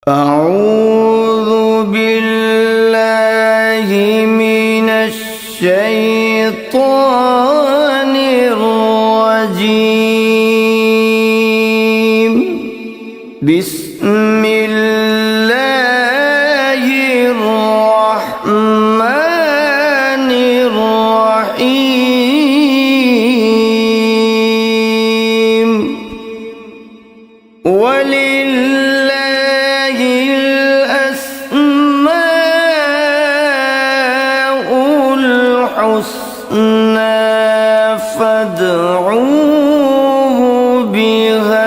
اعوذ باللہ من الشیطان الرجیم بسم اللہ الرحمن الرحیم وَلِلَّهِ الْأَسْمَاءُ الْحُسْنَى فَادْعُوهُ بِهَا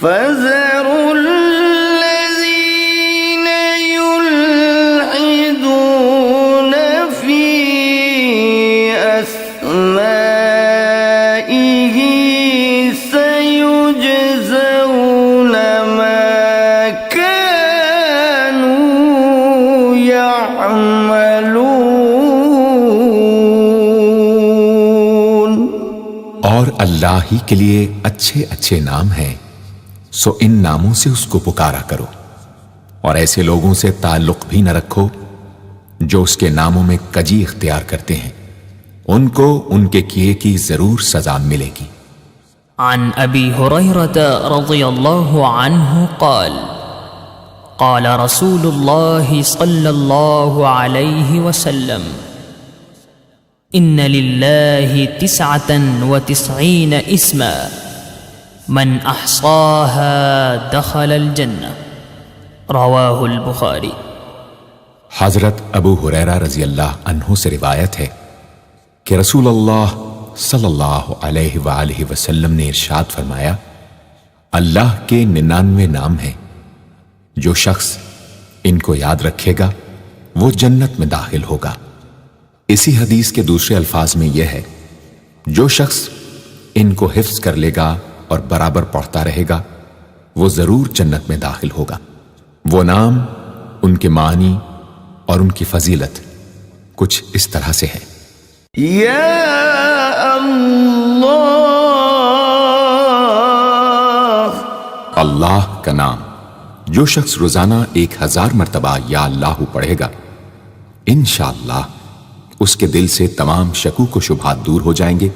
فَذَرُوا الَّذِينَ يُلْحِدُونَ فِي أَسْمَائِهِ سَيُجْزَوْنَ مَا كَانُوا يَعْمَلُونَ۔ اور اللہ ہی کے لیے اچھے اچھے نام ہیں، سو ان ناموں سے اس کو پکارا کرو، اور ایسے لوگوں سے تعلق بھی نہ رکھو جو اس کے ناموں میں کجی اختیار کرتے ہیں، ان کو ان کے کیے کی ضرور سزا ملے گی۔ عن ابی ہریرہ رضی اللہ عنہ قال قال رسول اللہ صلی اللہ علیہ وسلم ان للہ 99 اسما من احصاها دخل الجنہ، رواہ البخاری۔ حضرت ابو ہریرہ رضی اللہ عنہ سے روایت ہے کہ رسول اللہ صلی اللہ علیہ وآلہ وسلم نے ارشاد فرمایا، اللہ کے 99 نام ہیں، جو شخص ان کو یاد رکھے گا وہ جنت میں داخل ہوگا۔ اسی حدیث کے دوسرے الفاظ میں یہ ہے، جو شخص ان کو حفظ کر لے گا اور برابر پڑھتا رہے گا وہ ضرور جنت میں داخل ہوگا۔ وہ نام، ان کے معنی اور ان کی فضیلت کچھ اس طرح سے ہے۔ یا اللہ، اللہ کا نام جو شخص روزانہ 1000 مرتبہ یا اللہ پڑھے گا، انشاءاللہ اس کے دل سے تمام شکوک و شبہات دور ہو جائیں گے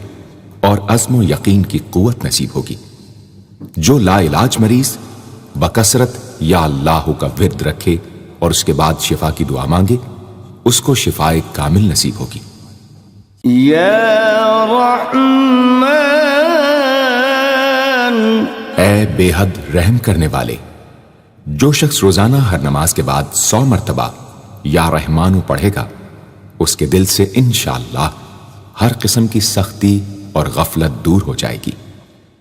اور عزم و یقین کی قوت نصیب ہوگی۔ جو لا علاج مریض بکثرت یا اللہ کا ورد رکھے اور اس کے بعد شفا کی دعا مانگے، اس کو شفائے کامل نصیب ہوگی۔ یا رحمان، اے بے حد رحم کرنے والے، جو شخص روزانہ ہر نماز کے بعد 100 مرتبہ یا رحمانو پڑھے گا، اس کے دل سے انشاءاللہ ہر قسم کی سختی اور غفلت دور ہو جائے گی۔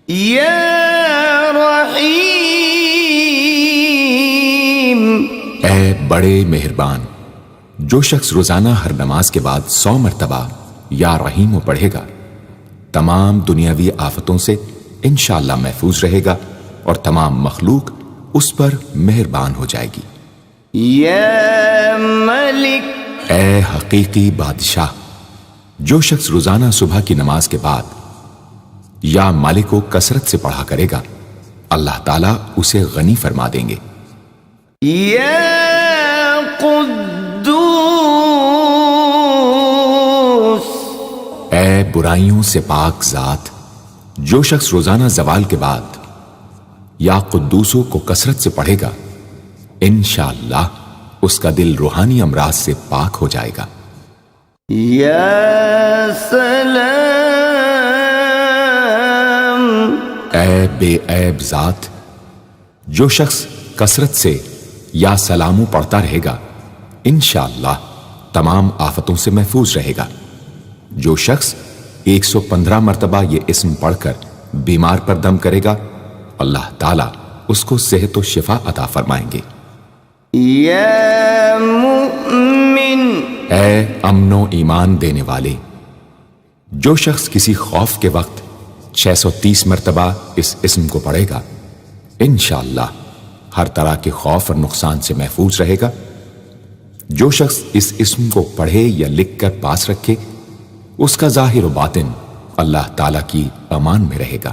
یا رحیم، اے بڑے مہربان، جو شخص روزانہ ہر نماز کے بعد 100 مرتبہ یا رحیم پڑھے گا، تمام دنیاوی آفتوں سے انشاءاللہ محفوظ رہے گا اور تمام مخلوق اس پر مہربان ہو جائے گی۔ یا ملک، اے حقیقی بادشاہ، جو شخص روزانہ صبح کی نماز کے بعد یا مالک کو کثرت سے پڑھا کرے گا، اللہ تعالیٰ اسے غنی فرما دیں گے۔ یا قدوس، اے برائیوں سے پاک ذات، جو شخص روزانہ زوال کے بعد یا قدوسوں کو کثرت سے پڑھے گا، انشاءاللہ اس کا دل روحانی امراض سے پاک ہو جائے گا۔ یا سلام، اے بے عیب ذات، جو شخص کثرت سے یا سلاموں پڑھتا رہے گا، انشاءاللہ تمام آفتوں سے محفوظ رہے گا۔ جو شخص 115 مرتبہ یہ اسم پڑھ کر بیمار پر دم کرے گا، اللہ تعالیٰ اس کو صحت و شفا عطا فرمائیں گے۔ یا مؤمن، اے امن و ایمان دینے والے، جو شخص کسی خوف کے وقت 630 مرتبہ اس اسم کو پڑھے گا، انشاءاللہ ہر طرح کے خوف اور نقصان سے محفوظ رہے گا۔ جو شخص اس اسم کو پڑھے یا لکھ کر پاس رکھے، اس کا ظاہر و باطن اللہ تعالیٰ کی امان میں رہے گا۔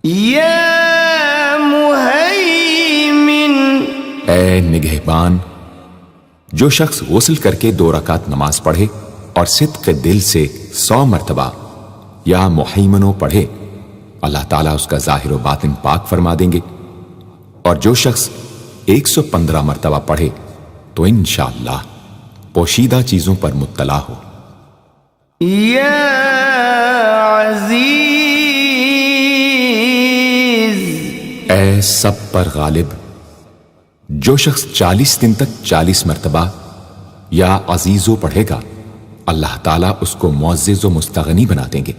یا مهيمن اے نگہبان، جو شخص غسل کر کے 2 رکعت نماز پڑھے اور صدق دل سے 100 مرتبہ یا محیمنو پڑھے، اللہ تعالیٰ اس کا ظاہر و باطن پاک فرما دیں گے۔ اور جو شخص 115 مرتبہ پڑھے تو انشاءاللہ پوشیدہ چیزوں پر مطلع ہو۔ یا عزیز، اے سب پر غالب، جو شخص 40 دن تک 40 مرتبہ یا عزیزو پڑھے گا، اللہ تعالیٰ اس کو معزز و مستغنی بنا دیں گے۔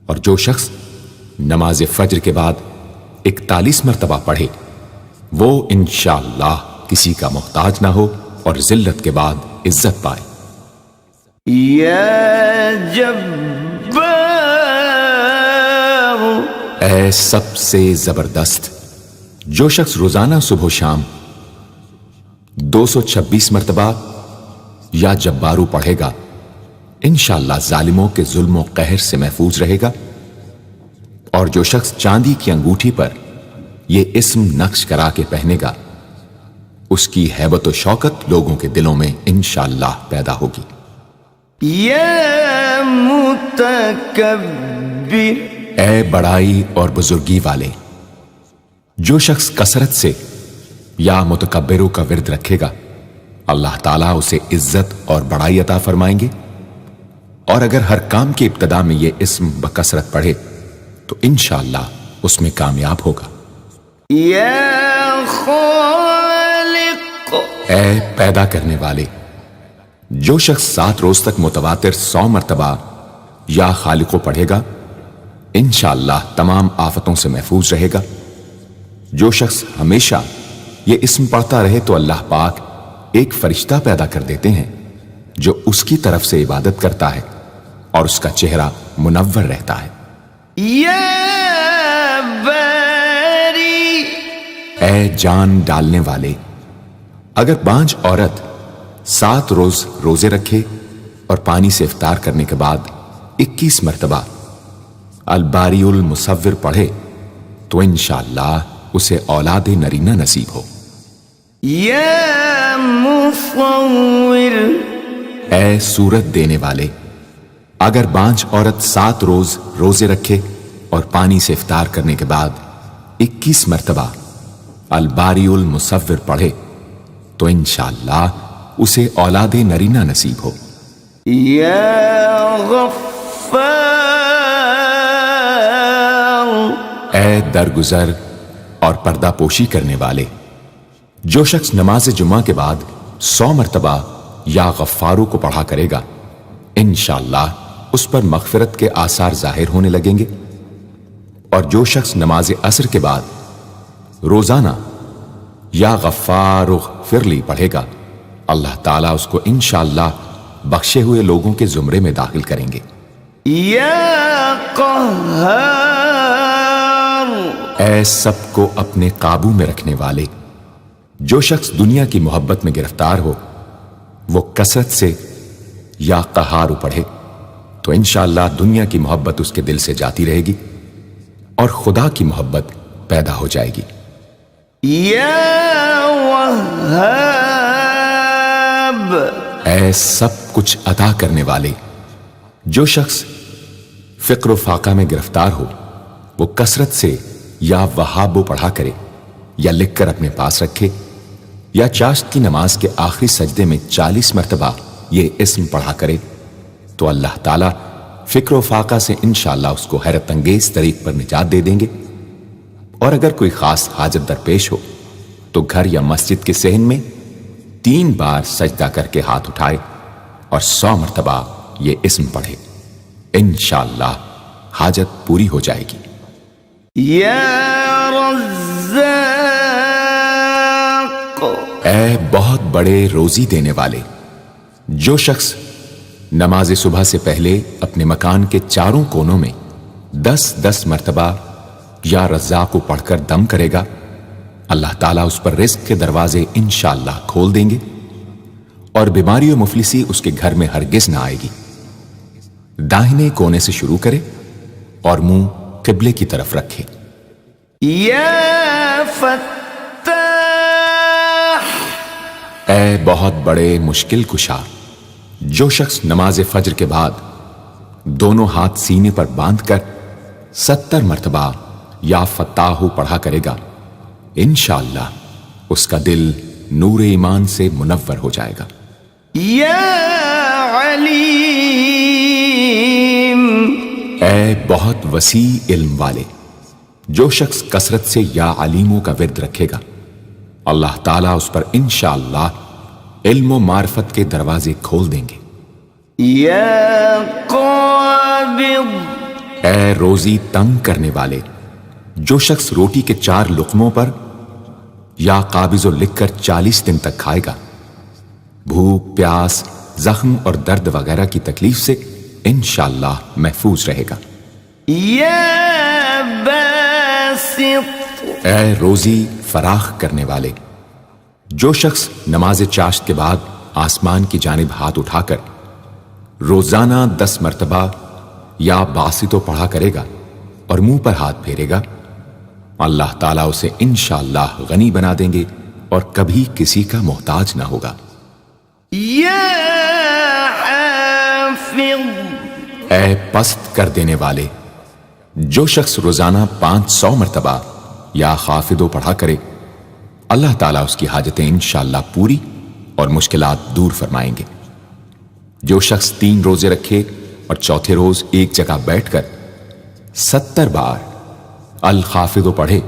اور جو شخص نماز فجر کے بعد 41 مرتبہ پڑھے، وہ انشاءاللہ کسی کا محتاج نہ ہو اور ذلت کے بعد عزت پائے۔ یا جبار، اے سب سے زبردست، جو شخص روزانہ صبح و شام 226 مرتبہ یا جبارو پڑھے گا، انشاءاللہ ظالموں کے ظلم و قہر سے محفوظ رہے گا۔ اور جو شخص چاندی کی انگوٹھی پر یہ اسم نقش کرا کے پہنے گا، اس کی ہیبت و شوکت لوگوں کے دلوں میں انشاءاللہ پیدا ہوگی۔ یا متکبر، اے بڑائی اور بزرگی والے، جو شخص کثرت سے یا متکبروں کا ورد رکھے گا، اللہ تعالیٰ اسے عزت اور بڑائی عطا فرمائیں گے۔ اور اگر ہر کام کی ابتدا میں یہ اسم بکثرت پڑھے تو انشاءاللہ اس میں کامیاب ہوگا۔ یا خالق، اے پیدا کرنے والے، جو شخص 7 روز تک متواتر 100 مرتبہ یا خالقو پڑھے گا، انشاءاللہ تمام آفتوں سے محفوظ رہے گا۔ جو شخص ہمیشہ یہ اسم پڑھتا رہے تو اللہ پاک ایک فرشتہ پیدا کر دیتے ہیں جو اس کی طرف سے عبادت کرتا ہے اور اس کا چہرہ منور رہتا ہے۔ یا باری، اے جان ڈالنے والے، اگر بانجھ عورت 7 روز روزے رکھے اور پانی سے افطار کرنے کے بعد 21 مرتبہ الباری المصور پڑھے تو انشاءاللہ اسے اولاد نرینہ نصیب ہو۔ یا مصور، اے صورت دینے والے، اگر بانجھ عورت 7 روز روزے رکھے اور پانی سے افطار کرنے کے بعد 21 مرتبہ الباری المصور پڑھے تو انشاءاللہ اسے اولاد نرینہ نصیب ہو۔ یا غفار، اے درگزر اور پردہ پوشی کرنے والے، جو شخص نماز جمعہ کے بعد 100 مرتبہ یا غفارو کو پڑھا کرے گا، انشاءاللہ اس پر مغفرت کے آثار ظاہر ہونے لگیں گے۔ اور جو شخص نماز عصر کے بعد روزانہ یا غفار اغفر لی پڑھے گا، اللہ تعالیٰ اس کو انشاءاللہ بخشے ہوئے لوگوں کے زمرے میں داخل کریں گے۔ یا قہار، اے سب کو اپنے قابو میں رکھنے والے، جو شخص دنیا کی محبت میں گرفتار ہو وہ کثرت سے یا قہار پڑھے تو انشاءاللہ دنیا کی محبت اس کے دل سے جاتی رہے گی اور خدا کی محبت پیدا ہو جائے گی۔ یا وہاب، اے سب کچھ عطا کرنے والے، جو شخص فقر و فاقہ میں گرفتار ہو وہ کثرت سے یا وہابو پڑھا کرے یا لکھ کر اپنے پاس رکھے یا چاشت کی نماز کے آخری سجدے میں 40 مرتبہ یہ اسم پڑھا کرے تو اللہ تعالیٰ فکر و فاقہ سے انشاءاللہ اس کو حیرت انگیز طریق پر نجات دے دیں گے۔ اور اگر کوئی خاص حاجت درپیش ہو تو گھر یا مسجد کے صحن میں 3 بار سجدہ کر کے ہاتھ اٹھائے اور 100 مرتبہ یہ اسم پڑھے، انشاءاللہ حاجت پوری ہو جائے گی۔ یا رزاق، اے بہت بڑے روزی دینے والے، جو شخص نماز صبح سے پہلے اپنے مکان کے چاروں کونوں میں 10 مرتبہ یا رزاق کو پڑھ کر دم کرے گا، اللہ تعالیٰ اس پر رزق کے دروازے انشاءاللہ کھول دیں گے اور بیماری و مفلسی اس کے گھر میں ہرگز نہ آئے گی۔ داہنے کونے سے شروع کرے اور منہ قبلے کی طرف رکھے۔ یا فتاح، اے بہت بڑے مشکل کشا، جو شخص نماز فجر کے بعد دونوں ہاتھ سینے پر باندھ کر 70 مرتبہ یا فتاح پڑھا کرے گا، انشاءاللہ اس کا دل نور ایمان سے منور ہو جائے گا۔ یا علیم، اے بہت وسیع علم والے، جو شخص کثرت سے یا علیموں کا ورد رکھے گا، اللہ تعالیٰ اس پر انشاءاللہ علم و معرفت کے دروازے کھول دیں گے۔ یا قابض، اے روزی تنگ کرنے والے، جو شخص روٹی کے 4 لقموں پر یا قابض و لکھ کر 40 دن تک کھائے گا، بھوک، پیاس، زخم اور درد وغیرہ کی تکلیف سے انشاءاللہ محفوظ رہے گا۔ یا باسط، اے روزی فراخ کرنے والے، جو شخص نماز چاشت کے بعد آسمان کی جانب ہاتھ اٹھا کر روزانہ 10 مرتبہ یا باسطو پڑھا کرے گا اور منہ پر ہاتھ پھیرے گا، اللہ تعالیٰ اسے انشاءاللہ غنی بنا دیں گے اور کبھی کسی کا محتاج نہ ہوگا۔ یا حافظ، اے پست کر دینے والے، جو شخص روزانہ 500 مرتبہ یا خافضو پڑھا کرے، اللہ تعالیٰ اس کی حاجتیں انشاءاللہ پوری اور مشکلات دور فرمائیں گے۔ جو شخص 3 روزے رکھے اور چوتھے روز ایک جگہ بیٹھ کر 70 بار الخافضو پڑھے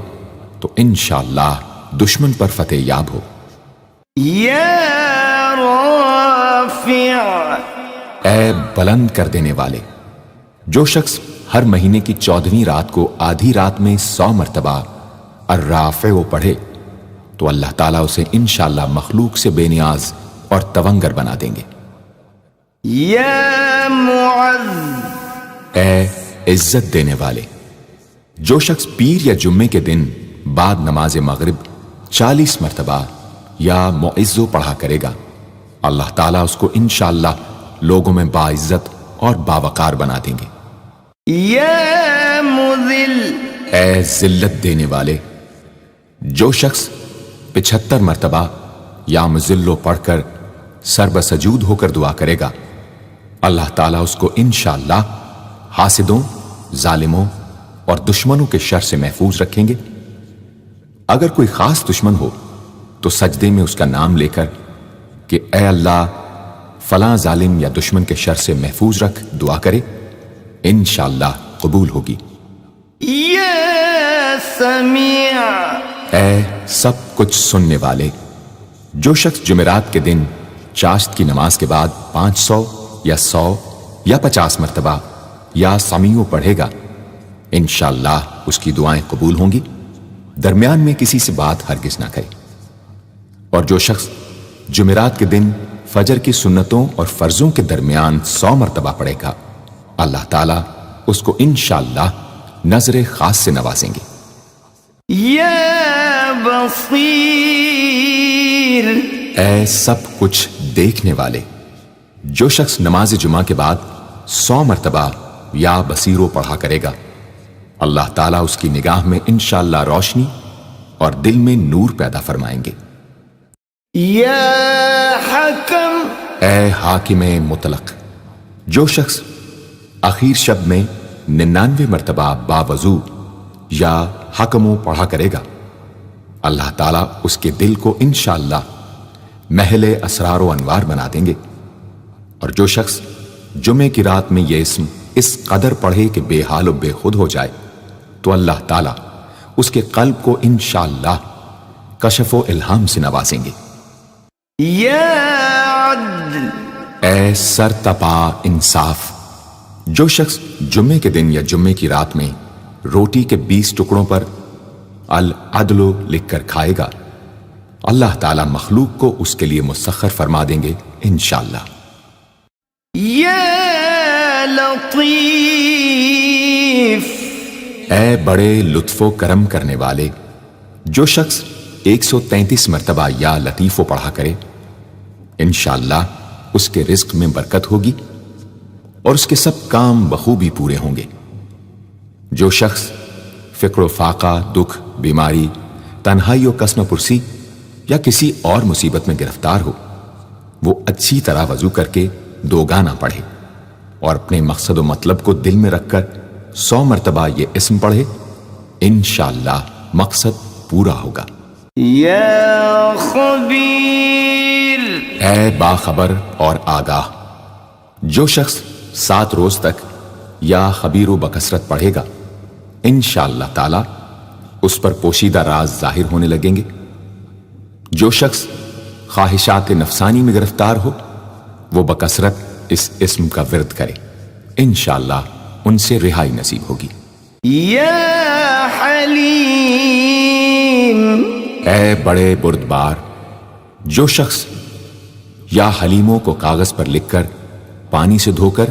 تو انشاءاللہ دشمن پر فتح یاب ہو۔ یا رافع، اے بلند کر دینے والے، جو شخص ہر مہینے کی 14ویں رات کو آدھی رات میں 100 مرتبہ الرافع پڑھے تو اللہ تعالیٰ اسے انشاءاللہ مخلوق سے بے نیاز اور تونگر بنا دیں گے۔ یا معز، اے عزت دینے والے، جو شخص پیر یا جمعے کے دن بعد نماز مغرب 40 مرتبہ یا معزو پڑھا کرے گا، اللہ تعالیٰ اس کو انشاءاللہ لوگوں میں باعزت اور باوقار بنا دیں گے۔ یا مذل، اے ذلت دینے والے، جو شخص 75 مرتبہ یا مذلو پڑھ کر سر بسجود ہو کر دعا کرے گا، اللہ تعالیٰ اس کو انشاءاللہ حاسدوں، ظالموں اور دشمنوں کے شر سے محفوظ رکھیں گے۔ اگر کوئی خاص دشمن ہو تو سجدے میں اس کا نام لے کر کہ اے اللہ فلاں ظالم یا دشمن کے شر سے محفوظ رکھ دعا کرے، انشاءاللہ قبول ہوگی۔ یا سمیع، اے سب کچھ سننے والے، جو شخص جمعرات کے دن چاشت کی نماز کے بعد 500 یا 100 یا 50 مرتبہ یا سمیع پڑھے گا، انشاءاللہ اس کی دعائیں قبول ہوں گی، درمیان میں کسی سے بات ہرگز نہ کرے۔ اور جو شخص جمعرات کے دن فجر کی سنتوں اور فرضوں کے درمیان 100 مرتبہ پڑھے گا، اللہ تعالیٰ اس کو انشاءاللہ نظر خاص سے نوازیں گے۔ یا بصیر، اے سب کچھ دیکھنے والے، جو شخص نماز جمعہ کے بعد 100 مرتبہ یا بصیرو پڑھا کرے گا، اللہ تعالیٰ اس کی نگاہ میں انشاءاللہ روشنی اور دل میں نور پیدا فرمائیں گے۔ یا حکم، اے حاکم مطلق، جو شخص آخر شب میں 99 مرتبہ باوضو یا حکمو پڑھا کرے گا، اللہ تعالیٰ اس کے دل کو انشاءاللہ محل اسرار و انوار بنا دیں گے۔ اور جو شخص جمعے کی رات میں یہ اسم اس قدر پڑھے کہ بے حال و بے خود ہو جائے تو اللہ تعالیٰ اس کے قلب کو انشاءاللہ کشف و الہام سے نوازیں گے۔ یا عدل، اے سر تپا انصاف، جو شخص جمعے کے دن یا جمعے کی رات میں روٹی کے 20 ٹکڑوں پر العدل لکھ کر کھائے گا، اللہ تعالیٰ مخلوق کو اس کے لیے مسخر فرما دیں گے انشاءاللہ۔ یا لطیف، اے بڑے لطف و کرم کرنے والے، جو شخص 133 مرتبہ یا لطیفو پڑھا کرے، انشاءاللہ اس کے رزق میں برکت ہوگی اور اس کے سب کام بخوبی پورے ہوں گے۔ جو شخص فقر و فاقہ، دکھ، بیماری، تنہائی و قسم پرسی یا کسی اور مصیبت میں گرفتار ہو، وہ اچھی طرح وضو کر کے 2 گانا پڑھے اور اپنے مقصد و مطلب کو دل میں رکھ کر 100 مرتبہ یہ اسم پڑھے، انشاءاللہ مقصد پورا ہوگا۔ یا خبیر، اے باخبر اور آگاہ، جو شخص 7 روز تک یا خبیر و بکثرت پڑھے گا، انشاءاللہ تعالی اس پر پوشیدہ راز ظاہر ہونے لگیں گے۔ جو شخص خواہشات نفسانی میں گرفتار ہو، وہ بکثرت اس اسم کا ورد کرے، انشاءاللہ ان سے رہائی نصیب ہوگی۔ یا حلیم، اے بڑے بردبار، جو شخص یا حلیموں کو کاغذ پر لکھ کر پانی سے دھو کر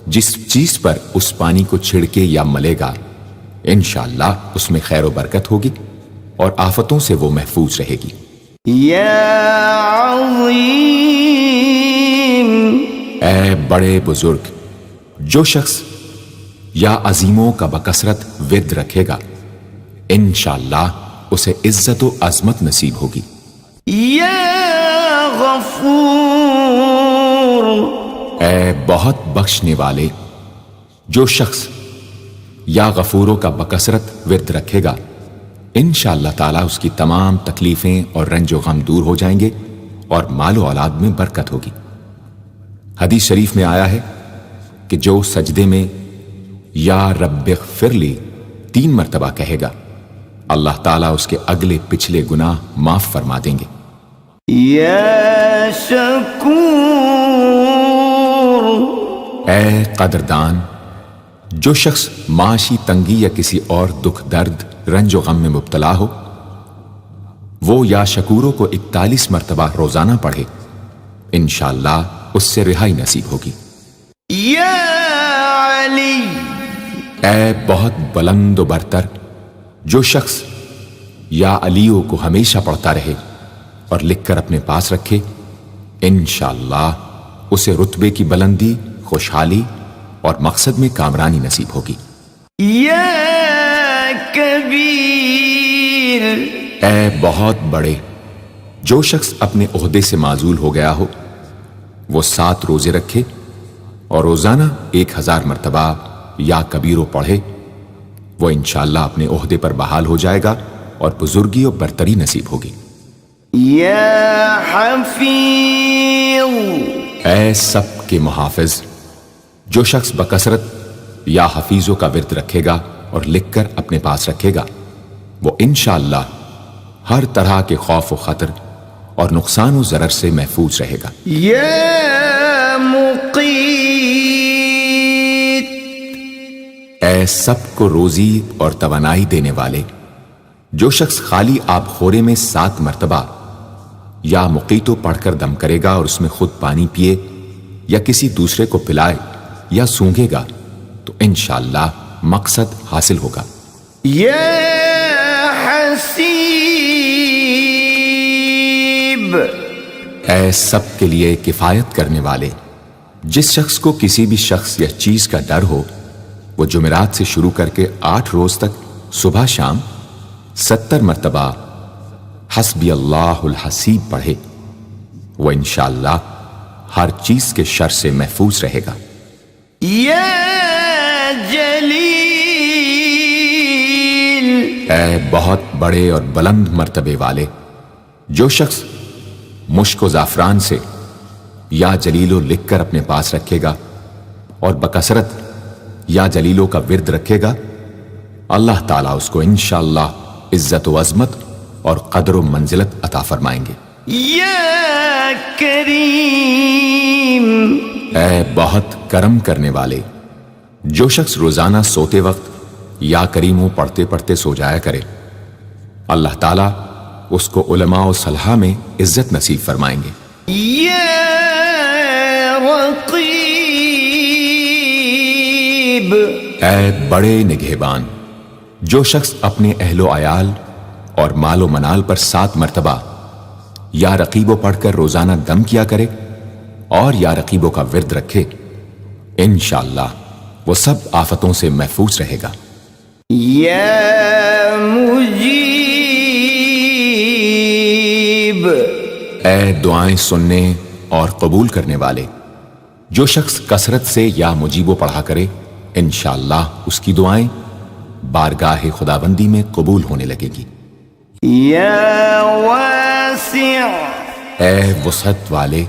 جس چیز پر اس پانی کو چھڑکے یا ملے گا، انشاءاللہ اس میں خیر و برکت ہوگی اور آفتوں سے وہ محفوظ رہے گی۔ یا عظیم، اے بڑے بزرگ، جو شخص یا عظیموں کا بکثرت ورد رکھے گا، انشاءاللہ اسے عزت و عظمت نصیب ہوگی۔ یا غفور، اے بہت بخشنے والے، جو شخص یا غفوروں کا بکثرت ورد رکھے گا، انشاءاللہ تعالیٰ اس کی تمام تکلیفیں اور رنج و غم دور ہو جائیں گے اور مال و اولاد میں برکت ہوگی۔ حدیث شریف میں آیا ہے کہ جو سجدے میں یا رب اغفر لی 3 مرتبہ کہے گا، اللہ تعالیٰ اس کے اگلے پچھلے گناہ معاف فرما دیں گے۔ یا شکور، اے قدردان، جو شخص معاشی تنگی یا کسی اور دکھ درد رنج و غم میں مبتلا ہو، وہ یا شکوروں کو 41 مرتبہ روزانہ پڑھے، انشاءاللہ اس سے رہائی نصیب ہوگی۔ یا علی، اے بہت بلند و برتر، جو شخص یا علیوں کو ہمیشہ پڑھتا رہے اور لکھ کر اپنے پاس رکھے، انشاءاللہ اسے رتبے کی بلندی، خوشحالی اور مقصد میں کامرانی نصیب ہوگی۔ یا کبیر، اے بہت بڑے، جو شخص اپنے عہدے سے معزول ہو گیا ہو، وہ 7 روزے رکھے اور روزانہ 1000 مرتبہ یا کبیرو پڑھے، وہ انشاءاللہ اپنے عہدے پر بحال ہو جائے گا اور بزرگی و برتری نصیب ہوگی۔ یا حفیظ، اے سب کے محافظ، جو شخص بکثرت یا حفیظوں کا ورد رکھے گا اور لکھ کر اپنے پاس رکھے گا، وہ انشاءاللہ ہر طرح کے خوف و خطر اور نقصان و ضرر سے محفوظ رہے گا۔ یا مقیت، اے سب کو روزی اور توانائی دینے والے، جو شخص خالی آب خورے میں 7 مرتبہ یا مقیتو پڑھ کر دم کرے گا اور اس میں خود پانی پیے یا کسی دوسرے کو پلائے یا سونگے گا، تو انشاءاللہ مقصد حاصل ہوگا۔ یا حسیب، اے سب کے لیے کفایت کرنے والے، جس شخص کو کسی بھی شخص یا چیز کا ڈر ہو، وہ جمعرات سے شروع کر کے 8 روز تک صبح شام 70 مرتبہ حسبی اللہ الحسیب پڑھے، وہ انشاءاللہ ہر چیز کے شر سے محفوظ رہے گا۔ یا جلیل، اے بہت بڑے اور بلند مرتبے والے، جو شخص مشک و زعفران سے یا جلیلو لکھ کر اپنے پاس رکھے گا اور بکثرت یا جلیلوں کا ورد رکھے گا، اللہ تعالیٰ اس کو انشاءاللہ عزت و عظمت اور قدر و منزلت عطا فرمائیں گے۔ یا کریم، اے بہت کرم کرنے والے، جو شخص روزانہ سوتے وقت یا کریموں پڑھتے پڑھتے سو جایا کرے، اللہ تعالیٰ اس کو علماء و صلحاء میں عزت نصیب فرمائیں گے۔ یا رقیب، اے بڑے نگہبان، جو شخص اپنے اہل و عیال اور مال و منال پر 7 مرتبہ یا رقیبوں پڑھ کر روزانہ دم کیا کرے اور یا رقیبوں کا ورد رکھے، انشاءاللہ وہ سب آفتوں سے محفوظ رہے گا۔ يا مجيب اے دعائیں سننے اور قبول کرنے والے، جو شخص کثرت سے یا مجیبو پڑھا کرے انشاءاللہ اس کی دعائیں بارگاہ خداوندی میں قبول ہونے لگے گی۔ يا واسع اے وسعت والے،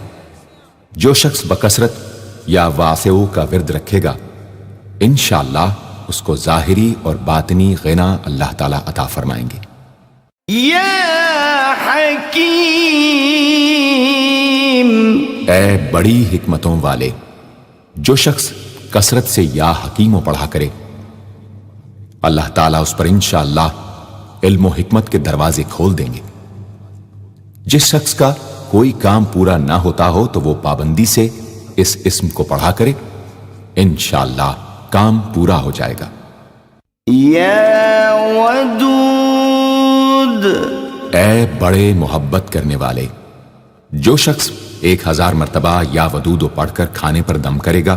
جو شخص بکثرت یا واسعو کا ورد رکھے گا انشاءاللہ اس کو ظاہری اور باطنی غنا اللہ تعالیٰ عطا فرمائیں گے۔ يا حكيم اے بڑی حکمتوں والے، جو شخص کثرت سے یا حکیموں پڑھا کرے اللہ تعالیٰ اس پر انشاءاللہ علم و حکمت کے دروازے کھول دیں گے۔ جس شخص کا کوئی کام پورا نہ ہوتا ہو تو وہ پابندی سے اس اسم کو پڑھا کرے انشاءاللہ کام پورا ہو جائے گا۔ يا ودود اے بڑے محبت کرنے والے، جو شخص 1000 مرتبہ یا ودودو پڑھ کر کھانے پر دم کرے گا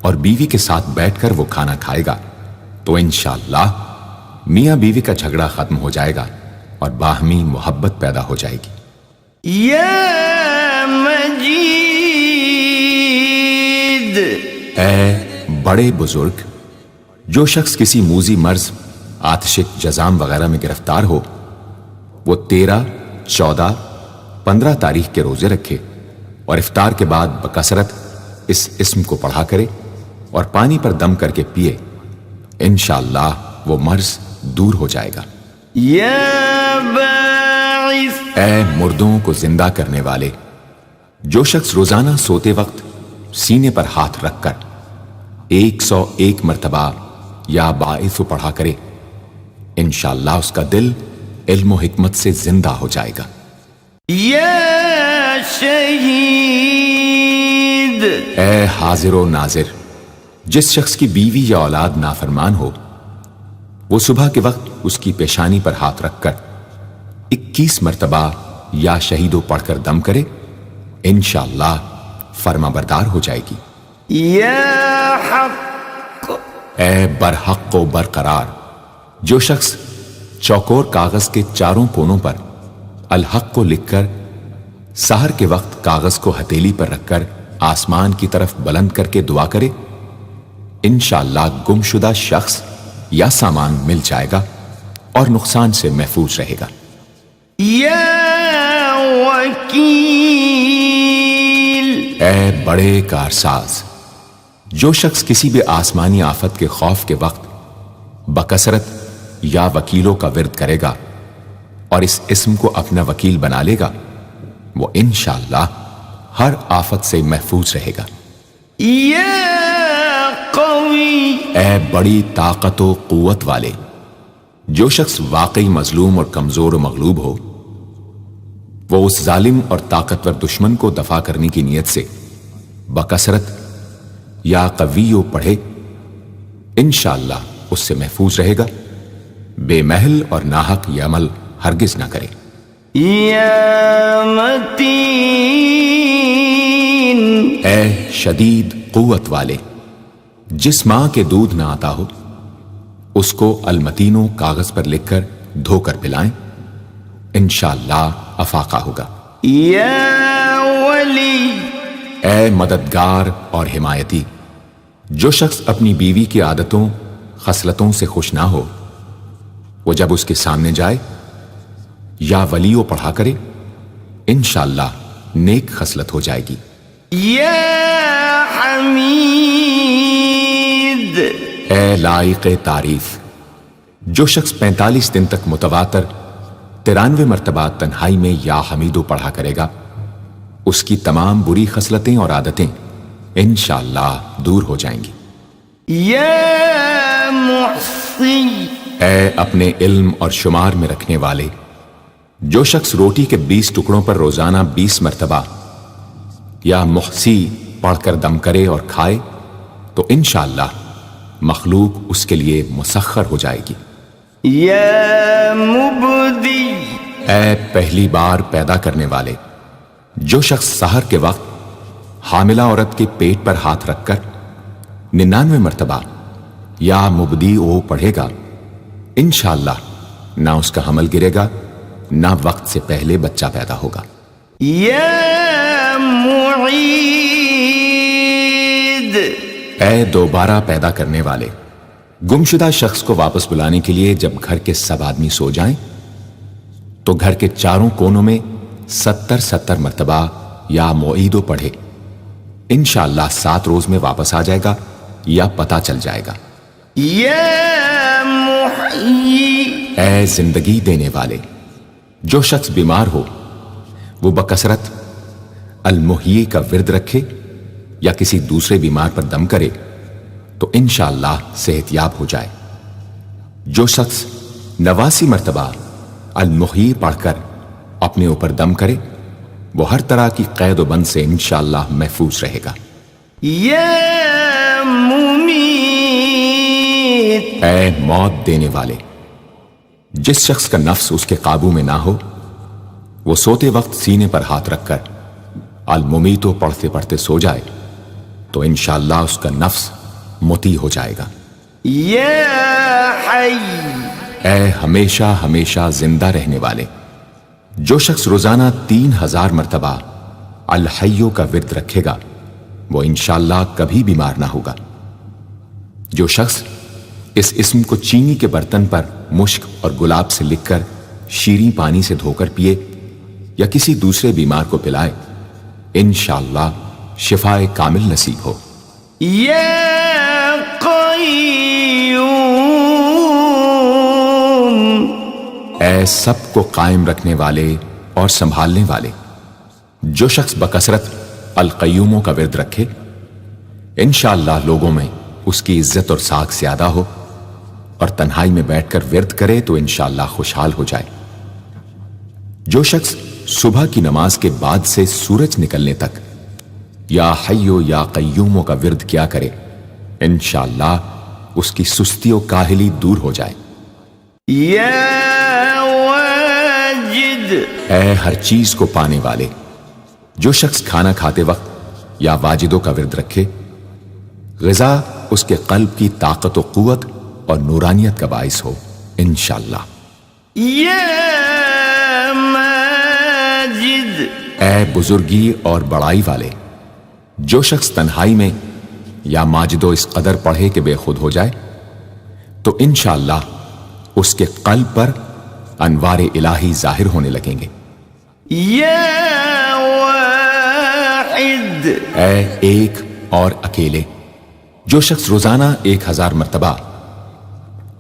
اور بیوی کے ساتھ بیٹھ کر وہ کھانا کھائے گا تو انشاءاللہ میاں بیوی کا جھگڑا ختم ہو جائے گا اور باہمی محبت پیدا ہو جائے گی۔ يا مجيد اے بڑے بزرگ، جو شخص کسی موذی مرض، آتشک، جزام وغیرہ میں گرفتار ہو وہ 13، 14، 15 تاریخ کے روزے رکھے اور افطار کے بعد بکثرت اس اسم کو پڑھا کرے اور پانی پر دم کر کے پیے انشاءاللہ وہ مرض دور ہو جائے گا۔ يا باعث اے مردوں کو زندہ کرنے والے، جو شخص روزانہ سوتے وقت سینے پر ہاتھ رکھ کر 101 مرتبہ یا باعث پڑھا کرے انشاءاللہ اس کا دل علم و حکمت سے زندہ ہو جائے گا۔ يا شهيد اے حاضر و ناظر، جس شخص کی بیوی یا اولاد نافرمان ہو وہ صبح کے وقت اس کی پیشانی پر ہاتھ رکھ کر 21 مرتبہ یا شہیدو پڑھ کر دم کرے انشاءاللہ فرما بردار ہو جائے گی۔ يا حق اے برحق و برقرار، جو شخص چوکور کاغذ کے چاروں کونوں پر الحق کو لکھ کر سحر کے وقت کاغذ کو ہتھیلی پر رکھ کر آسمان کی طرف بلند کر کے دعا کرے انشاءاللہ گمشدہ شخص یا سامان مل جائے گا اور نقصان سے محفوظ رہے گا۔ يا وكيل اے بڑے کارساز، جو شخص کسی بھی آسمانی آفت کے خوف کے وقت بکثرت یا وکیلوں کا ورد کرے گا اور اس اسم کو اپنا وکیل بنا لے گا وہ انشاءاللہ ہر آفت سے محفوظ رہے گا۔ يا قوي اے بڑی طاقت و قوت والے، جو شخص واقعی مظلوم اور کمزور و مغلوب ہو وہ اس ظالم اور طاقتور دشمن کو دفاع کرنے کی نیت سے بکثرت یا قویو پڑھے انشاءاللہ اس سے محفوظ رہے گا، بے محل اور ناحق یہ عمل ہرگز نہ کرے۔ يا متين اے شدید قوت والے، جس ماں کے دودھ نہ آتا ہو اس کو المتینو کاغذ پر لکھ کر دھو کر پلائیں انشاءاللہ افاقہ ہوگا۔ يا ولي اے مددگار اور حمایتی، جو شخص اپنی بیوی کی عادتوں خصلتوں سے خوش نہ ہو وہ جب اس کے سامنے جائے یا ولیو پڑھا کرے انشاءاللہ نیک خصلت ہو جائے گی۔ يا حميد اے لائق تعریف، جو شخص 45 دن تک متواتر 93 مرتبہ تنہائی میں یا حمیدو پڑھا کرے گا اس کی تمام بری خصلتیں اور عادتیں انشاءاللہ دور ہو جائیں گی۔ يا محصي اے اپنے علم اور شمار میں رکھنے والے، جو شخص روٹی کے 20 ٹکڑوں پر روزانہ 20 مرتبہ یا محسی پڑھ کر دم کرے اور کھائے تو انشاءاللہ مخلوق اس کے لیے مسخر ہو جائے گی۔ يا مبدي اے پہلی بار پیدا کرنے والے، جو شخص سحر کے وقت حاملہ عورت کے پیٹ پر ہاتھ رکھ کر 99 مرتبہ یا مبدی او پڑھے گا انشاءاللہ نہ اس کا حمل گرے گا نہ وقت سے پہلے بچہ پیدا ہوگا۔ یا معید، اے دوبارہ پیدا کرنے والے، گمشدہ شخص کو واپس بلانے کے لیے جب گھر کے سب آدمی سو جائیں تو گھر کے چاروں کونوں میں 70 مرتبہ یا معیدو پڑھے، انشاءاللہ 7 روز میں واپس آ جائے گا یا پتہ چل جائے گا۔ یا محیی، اے زندگی دینے والے، جو شخص بیمار ہو وہ بکثرت المحیی کا ورد رکھے یا کسی دوسرے بیمار پر دم کرے تو انشاءاللہ صحت یاب ہو جائے۔ جو شخص 89 مرتبہ المحیی پڑھ کر اپنے اوپر دم کرے وہ ہر طرح کی قید و بند سے انشاءاللہ محفوظ رہے گا۔ یا ممیت، اے موت دینے والے، جس شخص کا نفس اس کے قابو میں نہ ہو وہ سوتے وقت سینے پر ہاتھ رکھ کر الممیتو پڑھتے پڑھتے سو جائے تو انشاءاللہ اس کا نفس مطیع ہو جائے گا۔ یا حی، اے ہمیشہ ہمیشہ زندہ رہنے والے، جو شخص روزانہ 3000 مرتبہ الحیو کا ورد رکھے گا وہ انشاءاللہ کبھی بیمار نہ ہوگا۔ جو شخص اس اسم کو چینی کے برتن پر مشک اور گلاب سے لکھ کر شیریں پانی سے دھو کر پیے یا کسی دوسرے بیمار کو پلائے انشاءاللہ شفائے کامل نصیب ہو۔ یا قیوم، اے سب کو قائم رکھنے والے اور سنبھالنے والے، جو شخص بکثرت القیوموں کا ورد رکھے انشاءاللہ لوگوں میں اس کی عزت اور ساکھ زیادہ ہو، اور تنہائی میں بیٹھ کر ورد کرے تو انشاءاللہ خوشحال ہو جائے۔ جو شخص صبح کی نماز کے بعد سے سورج نکلنے تک یا حیو یا قیوموں کا ورد کیا کرے انشاءاللہ اس کی سستی و کاہلی دور ہو جائے۔ یا واجد، اے ہر چیز کو پانے والے، جو شخص کھانا کھاتے وقت یا واجدوں کا ورد رکھے غذا اس کے قلب کی طاقت و قوت اور نورانیت کا باعث ہو انشاءاللہ۔ یا ماجد، اے بزرگی اور بڑائی والے، جو شخص تنہائی میں یا ماجد و اس قدر پڑھے کہ بے خود ہو جائے تو انشاءاللہ اس کے قلب پر انوار الہی ظاہر ہونے لگیں گے۔ یا واحد، اے ایک اور اکیلے، جو شخص روزانہ 1000 مرتبہ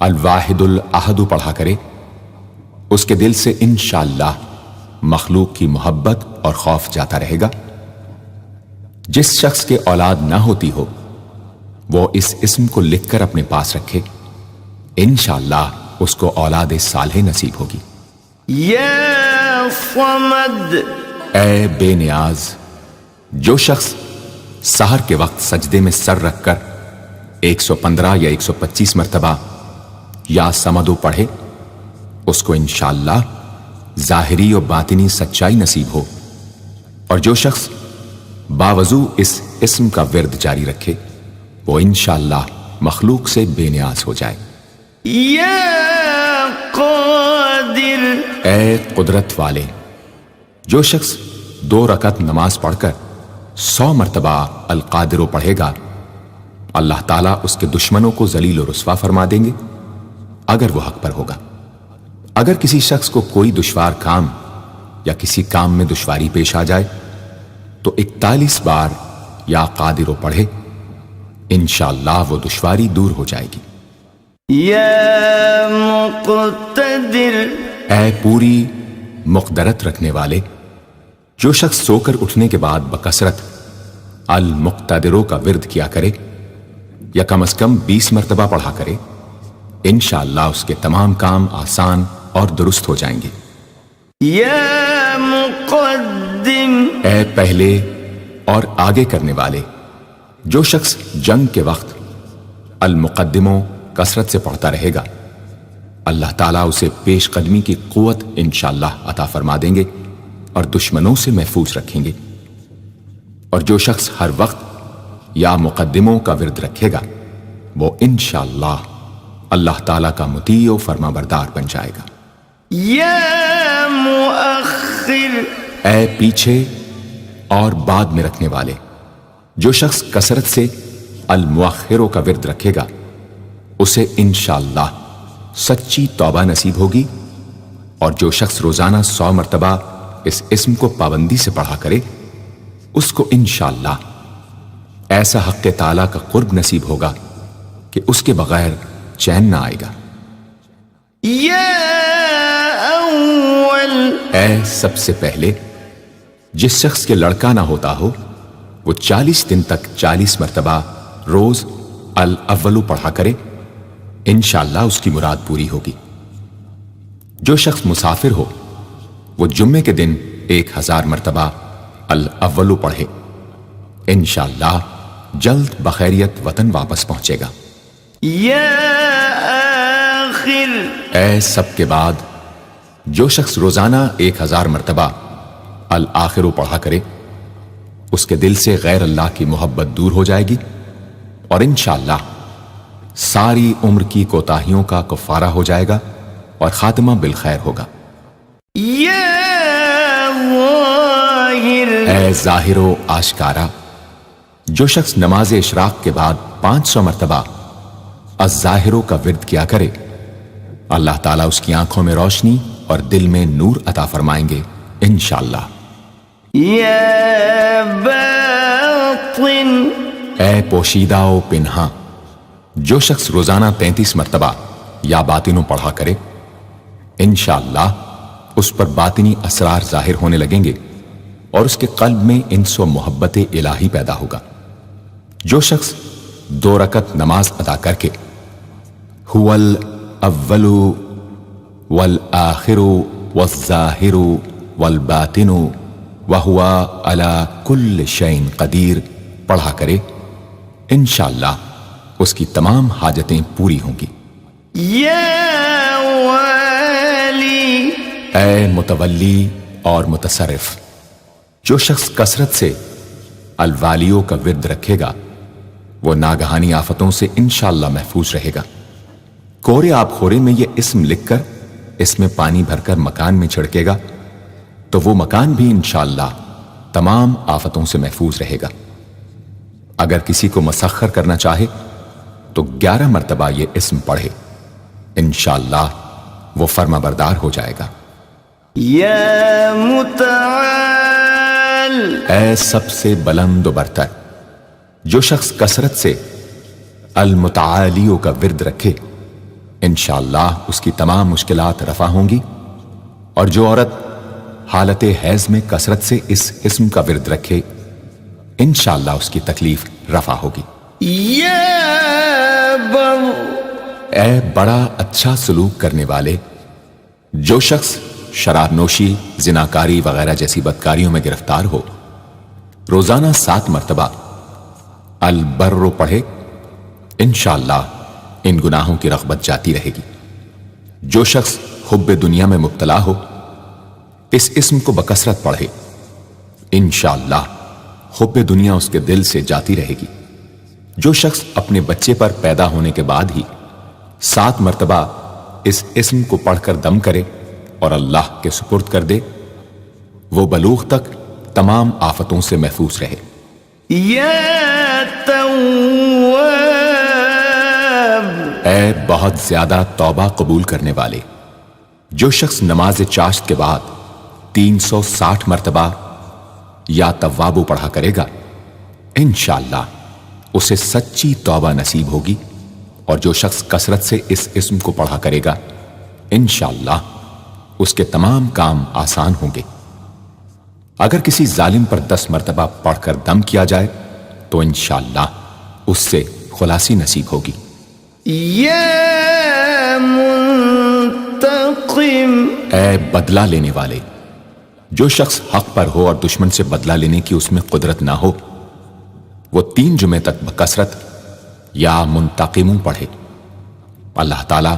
الواحد الاحد پڑھا کرے اس کے دل سے انشاءاللہ مخلوق کی محبت اور خوف جاتا رہے گا۔ جس شخص کے اولاد نہ ہوتی ہو وہ اس اسم کو لکھ کر اپنے پاس رکھے انشاءاللہ اس کو اولاد صالح نصیب ہوگی۔ یا صمد، اے بے نیاز، جو شخص سحر کے وقت سجدے میں سر رکھ کر 115 یا 125 مرتبہ یا سمدو پڑھے اس کو انشاءاللہ ظاہری و باطنی سچائی نصیب ہو، اور جو شخص باوضو اس اسم کا ورد جاری رکھے وہ انشاءاللہ مخلوق سے بے نیاز ہو جائے۔ یا قادر، اے قدرت والے، جو شخص 2 رکعت نماز پڑھ کر 100 مرتبہ القادر پڑھے گا اللہ تعالیٰ اس کے دشمنوں کو ذلیل و رسوا فرما دیں گے اگر وہ حق پر ہوگا۔ اگر کسی شخص کو کوئی دشوار کام یا کسی کام میں دشواری پیش آ جائے تو 41 بار یا قادر پڑھے انشاءاللہ وہ دشواری دور ہو جائے گی۔ یا مقتدر، اے پوری مقدرت رکھنے والے، جو شخص سو کر اٹھنے کے بعد بکثرت المقتدروں کا ورد کیا کرے یا کم از کم 20 مرتبہ پڑھا کرے انشاءاللہ اس کے تمام کام آسان اور درست ہو جائیں گے۔ یا مقدم، اے پہلے اور آگے کرنے والے، جو شخص جنگ کے وقت المقدموں کثرت سے پڑھتا رہے گا اللہ تعالیٰ اسے پیش قدمی کی قوت انشاءاللہ عطا فرما دیں گے اور دشمنوں سے محفوظ رکھیں گے۔ اور جو شخص ہر وقت یا مقدموں کا ورد رکھے گا وہ انشاءاللہ اللہ تعالیٰ کا مطیع و فرما بردار بن جائے گا۔ یا مؤخر، اے پیچھے اور بعد میں رکھنے والے، جو شخص کثرت سے المؤخروں کا ورد رکھے گا اسے انشاءاللہ سچی توبہ نصیب ہوگی، اور جو شخص روزانہ 100 مرتبہ اس اسم کو پابندی سے پڑھا کرے اس کو انشاءاللہ ایسا حق تعالیٰ کا قرب نصیب ہوگا کہ اس کے بغیر چین نہ آئے گا۔ یا اول، اے سب سے پہلے جس شخص کے لڑکا نہ ہوتا ہو وہ 40 دن تک 40 مرتبہ روز الاولو پڑھا کرے، انشاءاللہ اس کی مراد پوری ہوگی۔ جو شخص مسافر ہو وہ جمعے کے دن 1000 مرتبہ الاولو پڑھے، انشاءاللہ جلد بخیریت وطن واپس پہنچے گا۔ یا آخر، اے سب کے بعد جو شخص روزانہ 1000 مرتبہ الآخرو پڑھا کرے اس کے دل سے غیر اللہ کی محبت دور ہو جائے گی، اور انشاءاللہ ساری عمر کی کوتاہیوں کا کفارہ ہو جائے گا اور خاتمہ بالخیر ہوگا۔ یا ظاہر، اے ظاہر و آشکارا، جو شخص نماز اشراق کے بعد 500 مرتبہ الظاہرو کا ورد کیا کرے اللہ تعالیٰ اس کی آنکھوں میں روشنی اور دل میں نور عطا فرمائیں گے انشاءاللہ۔ یا باطن، اے پوشیدہ و پنہاں، جو شخص روزانہ 33 مرتبہ یا باطنوں پڑھا کرے انشاءاللہ اس پر باطنی اسرار ظاہر ہونے لگیں گے اور اس کے قلب میں انس و محبت الہی پیدا ہوگا۔ جو شخص 2 رکعت نماز ادا کر کے هو الاول والآخر والظاہر والباطن وهو على كل شيء قدیر پڑھا کرے انشاءاللہ اس کی تمام حاجتیں پوری ہوں گی۔ یا والی، اے متولی اور متصرف، جو شخص کثرت سے الوالیوں کا ورد رکھے گا وہ ناگہانی آفتوں سے انشاءاللہ محفوظ رہے گا۔ کورے آب خورے میں یہ اسم لکھ کر اس میں پانی بھر کر مکان میں چھڑکے گا تو وہ مکان بھی انشاءاللہ تمام آفتوں سے محفوظ رہے گا۔ اگر کسی کو مسخر کرنا چاہے تو 11 مرتبہ یہ اسم پڑھے، انشاءاللہ وہ فرما بردار ہو جائے گا۔ یا متعال، اے سب سے بلند و برتر، جو شخص کثرت سے المتعالیوں کا ورد رکھے انشاءاللہ اس کی تمام مشکلات رفع ہوں گی، اور جو عورت حالت حیض میں کثرت سے اس اسم کا ورد رکھے انشاءاللہ اس کی تکلیف رفع ہوگی۔ یا بر، اے بڑا اچھا سلوک کرنے والے، جو شخص شراب نوشی، زناکاری وغیرہ جیسی بدکاریوں میں گرفتار ہو روزانہ 7 مرتبہ البر پڑھے انشاءاللہ ان گناہوں کی رغبت جاتی رہے گی۔ جو شخص حب دنیا میں مبتلا ہو اس اسم کو بکثرت پڑھے انشاءاللہ حب دنیا اس کے دل سے جاتی رہے گی۔ جو شخص اپنے بچے پر پیدا ہونے کے بعد ہی 7 مرتبہ اس اسم کو پڑھ کر دم کرے اور اللہ کے سپرد کر دے وہ بلوغ تک تمام آفتوں سے محفوظ رہے۔ یا تواب، اے بہت زیادہ توبہ قبول کرنے والے، جو شخص نماز چاشت کے بعد 360 مرتبہ یا توابو پڑھا کرے گا انشاءاللہ اسے سچی توبہ نصیب ہوگی، اور جو شخص کثرت سے اس اسم کو پڑھا کرے گا انشاءاللہ اس کے تمام کام آسان ہوں گے۔ اگر کسی ظالم پر 10 مرتبہ پڑھ کر دم کیا جائے تو انشاءاللہ اس سے خلاصی نصیب ہوگی۔ یا منتقم، اے بدلہ لینے والے، جو شخص حق پر ہو اور دشمن سے بدلہ لینے کی اس میں قدرت نہ ہو وہ 3 جمعے تک بکثرت یا منتقموں پڑھے، اللہ تعالیٰ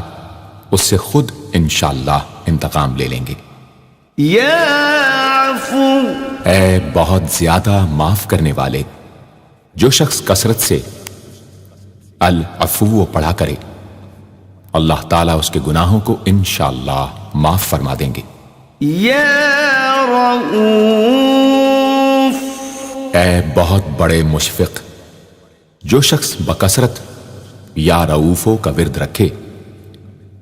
اس سے خود انشاءاللہ انتقام لے لیں گے۔ یا عفو، اے بہت زیادہ معاف کرنے والے، جو شخص کثرت سے العفو پڑھا کرے اللہ تعالیٰ اس کے گناہوں کو انشاءاللہ معاف فرما دیں گے۔ یا رؤوف، اے بہت بڑے مشفق، جو شخص بکثرت یا رؤوفو کا ورد رکھے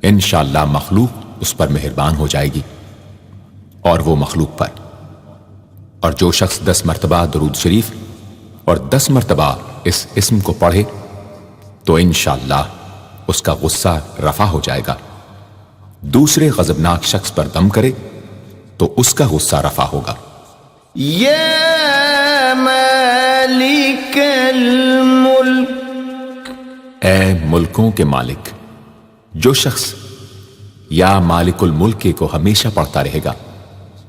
انشاءاللہ مخلوق اس پر مہربان ہو جائے گی اور وہ مخلوق پر، اور جو شخص 10 مرتبہ درود شریف اور 10 مرتبہ اس اسم کو پڑھے تو انشاءاللہ اس کا غصہ رفع ہو جائے گا۔ دوسرے غضبناک شخص پر دم کرے تو اس کا غصہ رفع ہوگا۔ یا مالک الملک، اے ملکوں کے مالک، جو شخص یا مالک الملک کو ہمیشہ پڑھتا رہے گا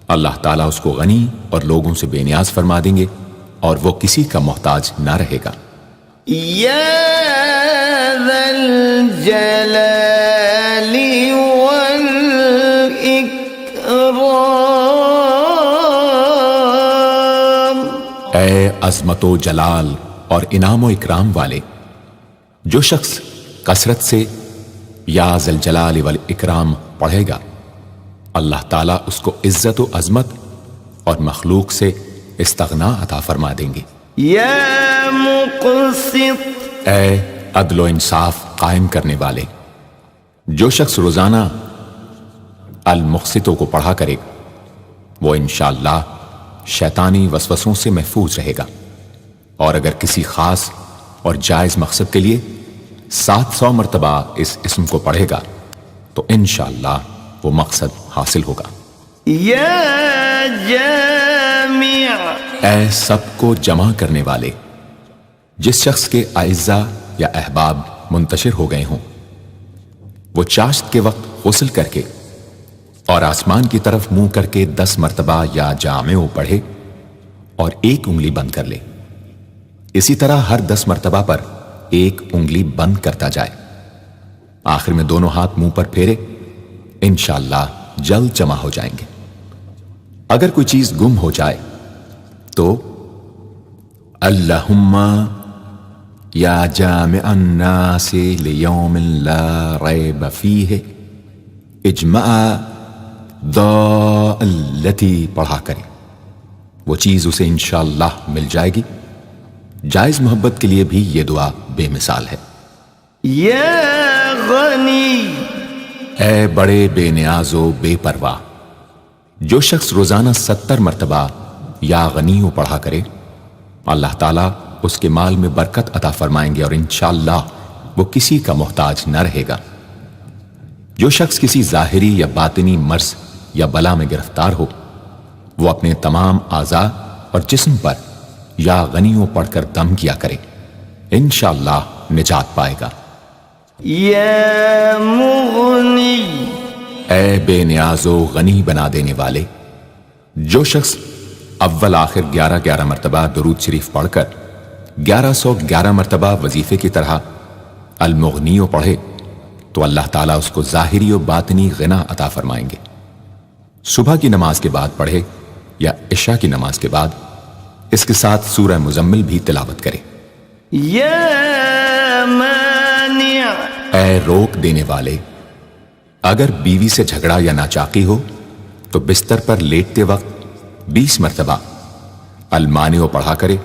اللہ تعالیٰ اس کو غنی اور لوگوں سے بے نیاز فرما دیں گے اور وہ کسی کا محتاج نہ رہے گا۔ یا ذا الجلال والاکرام، اے عظمت و جلال اور انعام و اکرام والے، جو شخص کثرت سے یا ذا الجلال والاکرام پڑھے گا اللہ تعالیٰ اس کو عزت و عظمت اور مخلوق سے استغنا عطا فرما دیں گے۔ یا مقسط، اے عدل و انصاف قائم کرنے والے، جو شخص روزانہ المقسطوں کو پڑھا کرے وہ انشاءاللہ شیطانی وسوسوں سے محفوظ رہے گا، اور اگر کسی خاص اور جائز مقصد کے لیے 700 مرتبہ اس اسم کو پڑھے گا تو انشاءاللہ وہ مقصد حاصل ہوگا۔ یا جامع، اے سب کو جمع کرنے والے، جس شخص کے اعزاء یا احباب منتشر ہو گئے ہوں وہ چاشت کے وقت غسل کر کے اور آسمان کی طرف منہ کر کے 10 مرتبہ یا جامع پڑھے اور 1 انگلی بند کر لے۔ اسی طرح ہر 10 مرتبہ پر 1 انگلی بند کرتا جائے، آخر میں دونوں ہاتھ منہ پر پھیرے، انشاءاللہ جلد جمع ہو جائیں گے۔ اگر کوئی چیز گم ہو جائے تو اللہم یا جامع الناس لیوم لا ریب فیہ اجمع التی پڑھا کرے، وہ چیز اسے انشاءاللہ مل جائے گی۔ جائز محبت کے لیے بھی یہ دعا بے مثال ہے۔ یا غنی، اے بڑے بے نیاز و بے پرواہ، جو شخص روزانہ 70 مرتبہ یا غنی پڑھا کرے اللہ تعالیٰ اس کے مال میں برکت عطا فرمائیں گے اور انشاءاللہ وہ کسی کا محتاج نہ رہے گا۔ جو شخص کسی ظاہری یا باطنی مرض یا بلا میں گرفتار ہو وہ اپنے تمام اعضاء اور جسم پر یا غنیوں پڑھ کر دم کیا کرے، انشاءاللہ نجات پائے گا۔ یا مغنی، اے بے نیاز و غنی بنا دینے والے، جو شخص اول آخر 11 مرتبہ درود شریف پڑھ کر 1111 مرتبہ وظیفے کی طرح المغنی پڑھے تو اللہ تعالیٰ اس کو ظاہری و باطنی غنا عطا فرمائیں گے۔ صبح کی نماز کے بعد پڑھے یا عشاء کی نماز کے بعد اس کے ساتھ سورہ مزمل بھی تلاوت کرے۔ یا مانع، اے روک دینے والے، اگر بیوی سے جھگڑا یا ناچاقی ہو تو بستر پر لیٹتے وقت 20 مرتبہ المانع پڑھا کرے،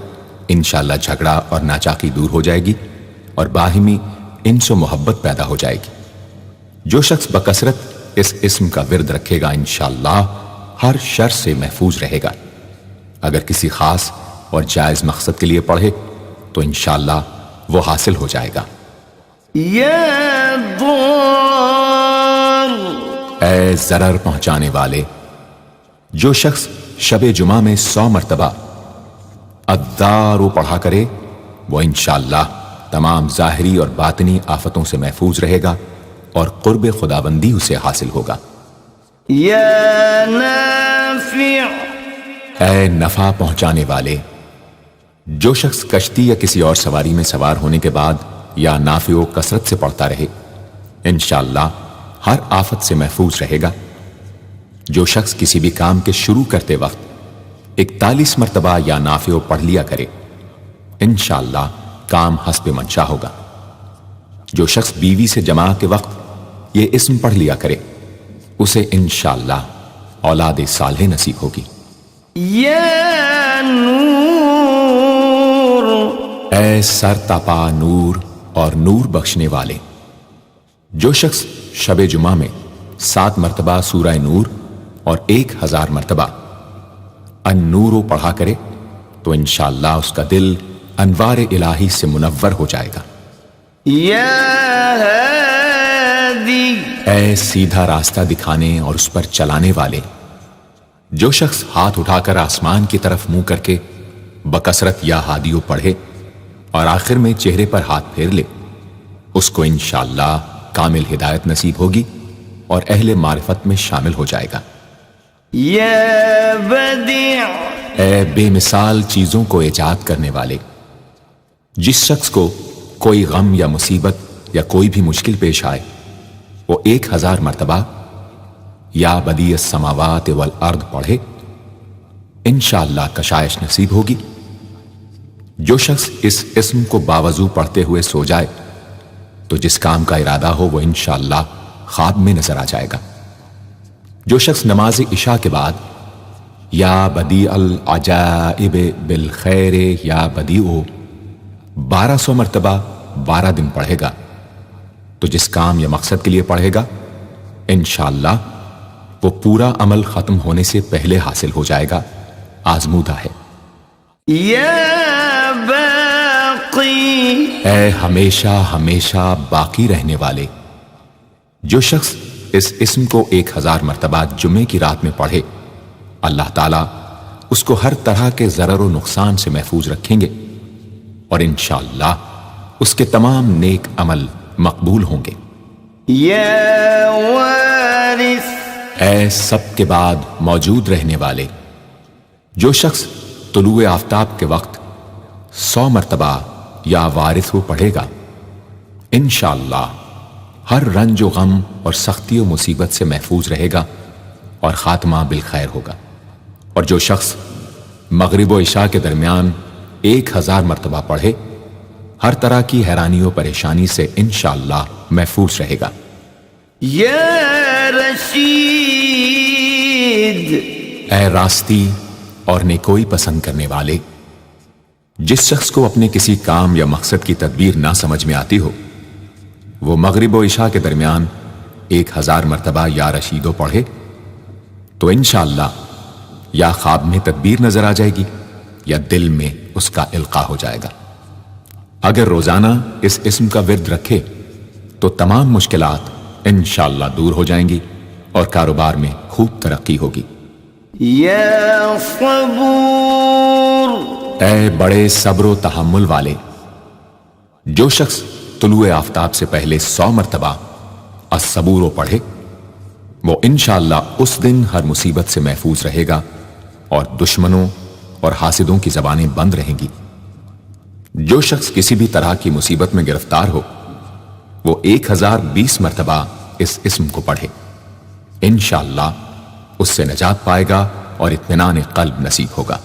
انشاءاللہ جھگڑا اور ناچاقی دور ہو جائے گی اور باہمی انس و محبت پیدا ہو جائے گی۔ جو شخص بکثرت اس اسم کا ورد رکھے گا انشاءاللہ ہر شر سے محفوظ رہے گا۔ اگر کسی خاص اور جائز مقصد کے لیے پڑھے تو انشاءاللہ وہ حاصل ہو جائے گا۔ یا ضار، اے ضرر پہنچانے والے، جو شخص شب جمعہ میں 100 مرتبہ الدار پڑھا کرے وہ انشاءاللہ تمام ظاہری اور باطنی آفتوں سے محفوظ رہے گا اور قرب خداوندی اسے حاصل ہوگا۔ یا نافع، اے نفع پہنچانے والے، جو شخص کشتی یا کسی اور سواری میں سوار ہونے کے بعد یا نافع و کثرت سے پڑھتا رہے انشاءاللہ ہر آفت سے محفوظ رہے گا۔ جو شخص کسی بھی کام کے شروع کرتے وقت 41 مرتبہ یا نافع پڑھ لیا کرے انشاءاللہ کام حسب منشا ہوگا۔ جو شخص بیوی سے جماع کے وقت یہ اسم پڑھ لیا کرے اسے انشاءاللہ اولاد صالح نصیب ہوگی۔ یا نور، اے سر تپا نور اور نور بخشنے والے، جو شخص شب جمعہ میں 7 مرتبہ سورہ نور اور 1000 مرتبہ النور پڑھا کرے تو انشاءاللہ اس کا دل انوار الہی سے منور ہو جائے گا۔ یا ہادی، اے سیدھا راستہ دکھانے اور اس پر چلانے والے، جو شخص ہاتھ اٹھا کر آسمان کی طرف منہ کر کے بکثرت یا ہادیو پڑھے اور آخر میں چہرے پر ہاتھ پھیر لے، اس کو انشاءاللہ کامل ہدایت نصیب ہوگی اور اہل معرفت میں شامل ہو جائے گا۔ یا بدیع، اے بے مثال چیزوں کو ایجاد کرنے والے، جس شخص کو کوئی غم یا مصیبت یا کوئی بھی مشکل پیش آئے وہ 1000 مرتبہ یا بدیع السماوات والارض پڑھے، انشاءاللہ کشائش نصیب ہوگی۔ جو شخص اس اسم کو باوضو پڑھتے ہوئے سو جائے تو جس کام کا ارادہ ہو وہ انشاءاللہ خواب میں نظر آ جائے گا۔ جو شخص نماز عشاء کے بعد یا بدیع العجائب بالخیر یا بدیع 1200 مرتبہ 12 دن پڑھے گا تو جس کام یا مقصد کے لیے پڑھے گا انشاءاللہ وہ پورا عمل ختم ہونے سے پہلے حاصل ہو جائے گا، آزمودہ ہے۔ یا باقی، اے ہمیشہ ہمیشہ باقی رہنے والے، جو شخص اس اسم کو 1000 مرتبہ جمعے کی رات میں پڑھے اللہ تعالیٰ اس کو ہر طرح کے ضرر و نقصان سے محفوظ رکھیں گے اور انشاءاللہ اس کے تمام نیک عمل مقبول ہوں گے۔ یا وارث، اے سب کے بعد موجود رہنے والے، جو شخص طلوع آفتاب کے وقت 100 مرتبہ یا وارث ہو پڑھے گا انشاءاللہ ہر رنج و غم اور سختی و مصیبت سے محفوظ رہے گا اور خاتمہ بالخیر ہوگا۔ اور جو شخص مغرب و عشاء کے درمیان 1000 مرتبہ پڑھے ہر طرح کی حیرانی و پریشانی سے انشاءاللہ محفوظ رہے گا۔ یا رشید، اے راستی اور نیکوئی پسند کرنے والے، جس شخص کو اپنے کسی کام یا مقصد کی تدبیر نہ سمجھ میں آتی ہو وہ مغرب و عشاء کے درمیان 1000 مرتبہ یا رشیدو پڑھے تو انشاءاللہ یا خواب میں تدبیر نظر آ جائے گی یا دل میں اس کا القاء ہو جائے گا۔ اگر روزانہ اس اسم کا ورد رکھے تو تمام مشکلات انشاءاللہ دور ہو جائیں گی اور کاروبار میں خوب ترقی ہوگی۔ یا صبور، اے بڑے صبر و تحمل والے، جو شخص طلوع آفتاب سے پہلے 100 مرتبہ الصبور پڑھے وہ انشاءاللہ اس دن ہر مصیبت سے محفوظ رہے گا اور دشمنوں اور حاسدوں کی زبانیں بند رہیں گی۔ جو شخص کسی بھی طرح کی مصیبت میں گرفتار ہو وہ 1020 مرتبہ اس اسم کو پڑھے انشاءاللہ اس سے نجات پائے گا اور اطمینان قلب نصیب ہوگا۔